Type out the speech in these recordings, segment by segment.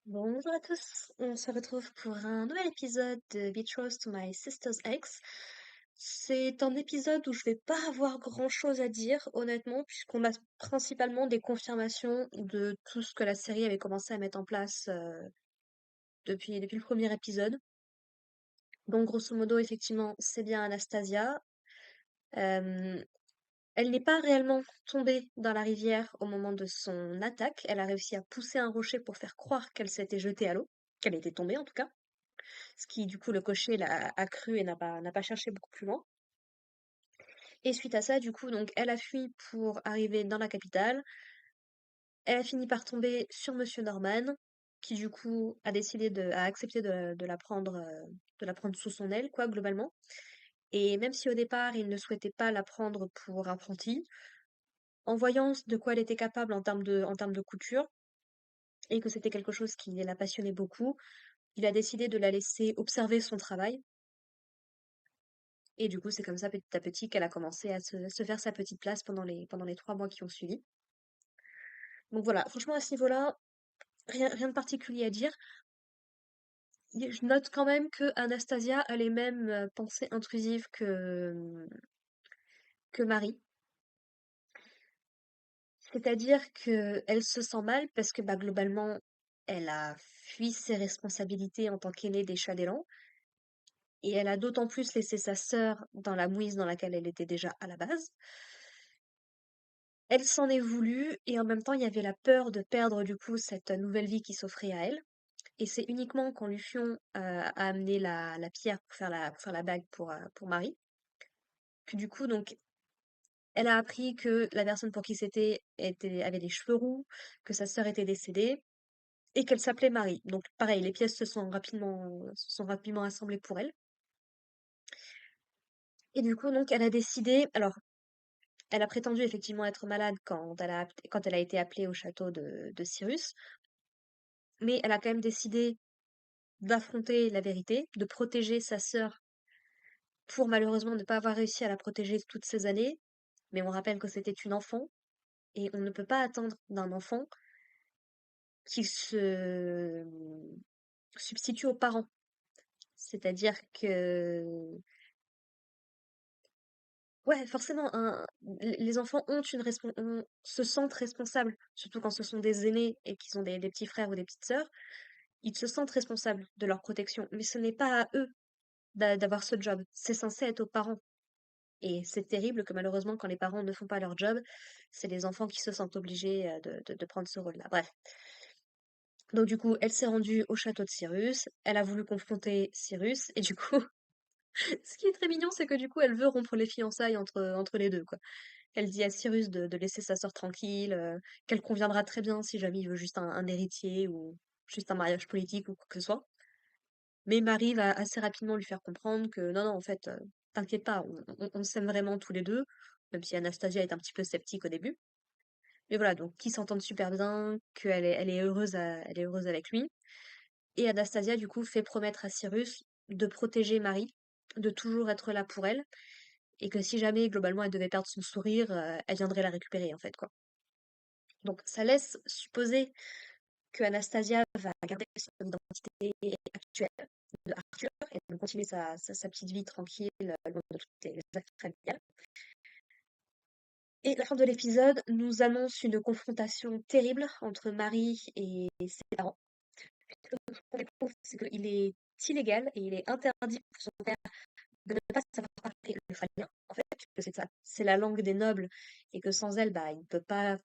Bonjour à tous, on se retrouve pour un nouvel épisode de Beach Roast to My Sister's Ex. C'est un épisode où je vais pas avoir grand-chose à dire, honnêtement, puisqu'on a principalement des confirmations de tout ce que la série avait commencé à mettre en place depuis le premier épisode. Donc, grosso modo, effectivement, c'est bien Anastasia. Euh, Elle n'est pas réellement tombée dans la rivière au moment de son attaque. Elle a réussi à pousser un rocher pour faire croire qu'elle s'était jetée à l'eau, qu'elle était tombée en tout cas. Ce qui, du coup, le cocher a cru et n'a pas cherché beaucoup plus loin. Et suite à ça, du coup, donc, elle a fui pour arriver dans la capitale. Elle a fini par tomber sur Monsieur Norman, qui, du coup, a accepté de la prendre sous son aile, quoi, globalement. Et même si au départ, il ne souhaitait pas la prendre pour apprentie, en voyant de quoi elle était capable en termes de couture, et que c'était quelque chose qui la passionnait beaucoup, il a décidé de la laisser observer son travail. Et du coup, c'est comme ça, petit à petit, qu'elle a commencé à se faire sa petite place pendant les 3 mois qui ont suivi. Donc voilà, franchement, à ce niveau-là, rien de particulier à dire. Je note quand même que Anastasia a les mêmes pensées intrusives que Marie. C'est-à-dire qu'elle se sent mal parce que bah, globalement, elle a fui ses responsabilités en tant qu'aînée des Chadelans. Et elle a d'autant plus laissé sa sœur dans la mouise dans laquelle elle était déjà à la base. Elle s'en est voulu et en même temps, il y avait la peur de perdre du coup cette nouvelle vie qui s'offrait à elle. Et c'est uniquement quand Lufion a amené la pierre pour faire la bague pour Marie que du coup, donc, elle a appris que la personne pour qui avait des cheveux roux, que sa sœur était décédée et qu'elle s'appelait Marie. Donc, pareil, les pièces se sont rapidement assemblées pour elle. Et du coup, donc, elle a décidé. Alors, elle a prétendu effectivement être malade quand elle a été appelée au château de Cyrus, mais elle a quand même décidé d'affronter la vérité, de protéger sa sœur pour malheureusement ne pas avoir réussi à la protéger toutes ces années. Mais on rappelle que c'était une enfant et on ne peut pas attendre d'un enfant qu'il se substitue aux parents. C'est-à-dire que, ouais, forcément, les enfants se sentent responsables, surtout quand ce sont des aînés et qu'ils ont des petits frères ou des petites sœurs. Ils se sentent responsables de leur protection, mais ce n'est pas à eux d'avoir ce job. C'est censé être aux parents. Et c'est terrible que malheureusement, quand les parents ne font pas leur job, c'est les enfants qui se sentent obligés de prendre ce rôle-là. Bref. Donc du coup, elle s'est rendue au château de Cyrus, elle a voulu confronter Cyrus, et du coup, ce qui est très mignon, c'est que du coup, elle veut rompre les fiançailles entre les deux, quoi. Elle dit à Cyrus de laisser sa sœur tranquille, qu'elle conviendra très bien si jamais il veut juste un héritier ou juste un mariage politique ou quoi que ce soit. Mais Marie va assez rapidement lui faire comprendre que non, non, en fait, t'inquiète pas, on s'aime vraiment tous les deux, même si Anastasia est un petit peu sceptique au début. Mais voilà, donc qu'ils s'entendent super bien, elle est heureuse avec lui. Et Anastasia, du coup, fait promettre à Cyrus de protéger Marie, de toujours être là pour elle, et que si jamais, globalement, elle devait perdre son sourire, elle viendrait la récupérer, en fait, quoi. Donc ça laisse supposer que Anastasia va garder son identité actuelle de Arthur et de continuer sa petite vie tranquille, loin de toutes les affaires familiales. Et la fin de l'épisode nous annonce une confrontation terrible entre Marie et ses parents. Ce qu'on découvre, c'est qu'il est illégal et il est interdit pour son père de ne pas savoir parler le falien, en fait, que c'est ça, c'est la langue des nobles, et que sans elle, bah, il ne peut pas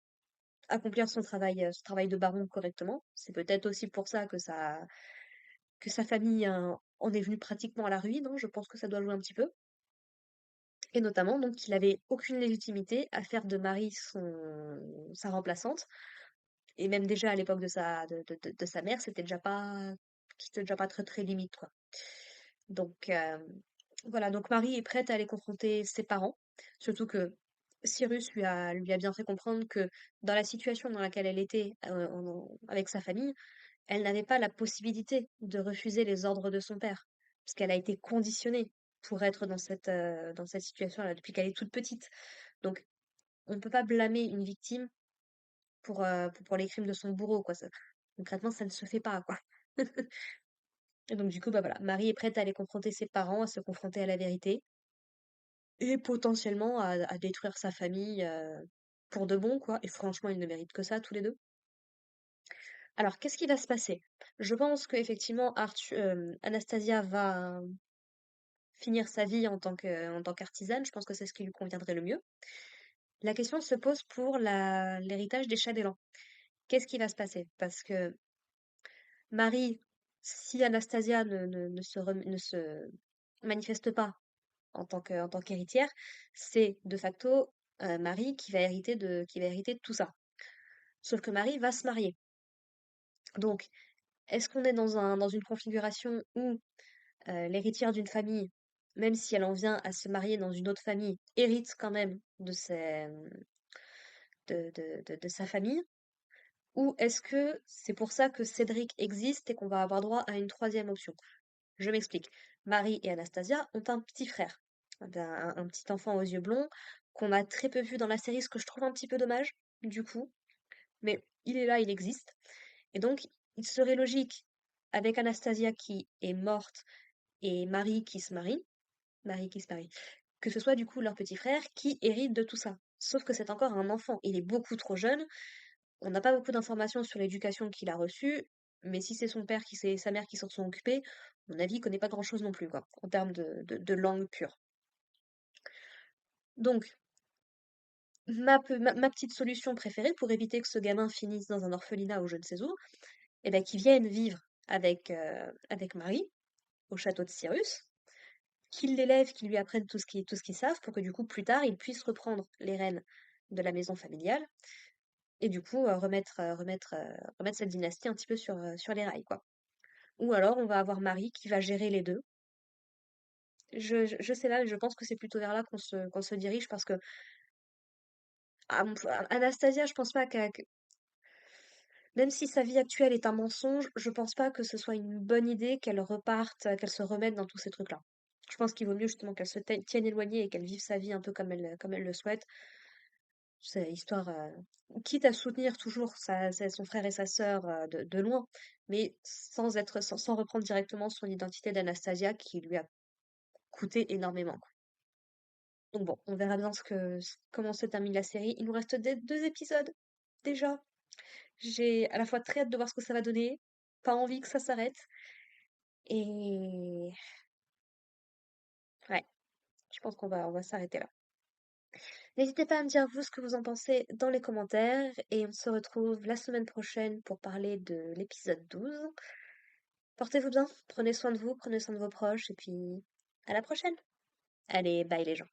accomplir son travail de baron correctement. C'est peut-être aussi pour ça que sa famille en est venue pratiquement à la ruine, hein, je pense que ça doit jouer un petit peu. Et notamment, donc, qu'il avait aucune légitimité à faire de Marie sa remplaçante. Et même déjà à l'époque de sa mère, c'était déjà pas très très limite, quoi. Donc, voilà, donc Marie est prête à aller confronter ses parents, surtout que Cyrus lui a bien fait comprendre que dans la situation dans laquelle elle était avec sa famille, elle n'avait pas la possibilité de refuser les ordres de son père, puisqu'elle a été conditionnée pour être dans cette situation-là depuis qu'elle est toute petite. Donc, on ne peut pas blâmer une victime pour les crimes de son bourreau, quoi. Concrètement, ça ne se fait pas, quoi. Et donc du coup, bah, voilà, Marie est prête à aller confronter ses parents, à se confronter à la vérité et potentiellement à détruire sa famille, pour de bon, quoi, et franchement, ils ne méritent que ça tous les 2. Alors qu'est-ce qui va se passer? Je pense qu'effectivement Anastasia va finir sa vie en tant qu'artisane, je pense que c'est ce qui lui conviendrait le mieux. La question se pose pour l'héritage des Chats-Dell'An. Qu'est-ce qui va se passer? Parce que Marie, si Anastasia ne se manifeste pas en tant qu'héritière, c'est de facto Marie qui va hériter de tout ça. Sauf que Marie va se marier. Donc, est-ce qu'on est dans une configuration où l'héritière d'une famille, même si elle en vient à se marier dans une autre famille, hérite quand même de sa famille? Ou est-ce que c'est pour ça que Cédric existe et qu'on va avoir droit à une troisième option? Je m'explique. Marie et Anastasia ont un petit frère, un petit enfant aux yeux blonds, qu'on a très peu vu dans la série, ce que je trouve un petit peu dommage, du coup. Mais il est là, il existe. Et donc, il serait logique, avec Anastasia qui est morte et Marie qui se marie, que ce soit du coup leur petit frère qui hérite de tout ça. Sauf que c'est encore un enfant, il est beaucoup trop jeune, on n'a pas beaucoup d'informations sur l'éducation qu'il a reçue, mais si c'est son père qui c'est sa mère qui s'en sont occupés, à mon avis, il connaît pas grand-chose non plus, quoi, en termes de langue pure. Donc, ma petite solution préférée pour éviter que ce gamin finisse dans un orphelinat ou je ne sais où, eh ben, qu'il vienne vivre avec Marie au château de Cyrus, qu'il l'élève, qu'il lui apprenne tout ce qu'ils savent pour que du coup, plus tard, il puisse reprendre les rênes de la maison familiale et du coup, remettre cette dynastie un petit peu sur les rails, quoi. Ou alors on va avoir Marie qui va gérer les deux. Je sais pas, mais je pense que c'est plutôt vers là qu'on se dirige parce que Anastasia, je pense pas même si sa vie actuelle est un mensonge, je pense pas que ce soit une bonne idée qu'elle reparte, qu'elle se remette dans tous ces trucs-là. Je pense qu'il vaut mieux justement qu'elle se tienne éloignée et qu'elle vive sa vie un peu comme elle le souhaite. C'est histoire, quitte à soutenir toujours son frère et sa sœur de loin, mais sans reprendre directement son identité d'Anastasia qui lui a coûté énormément. Donc bon, on verra bien comment se termine la série. Il nous reste 2 épisodes, déjà. J'ai à la fois très hâte de voir ce que ça va donner, pas envie que ça s'arrête, et ouais, je pense on va s'arrêter là. N'hésitez pas à me dire vous ce que vous en pensez dans les commentaires, et on se retrouve la semaine prochaine pour parler de l'épisode 12. Portez-vous bien, prenez soin de vous, prenez soin de vos proches, et puis à la prochaine. Allez, bye les gens.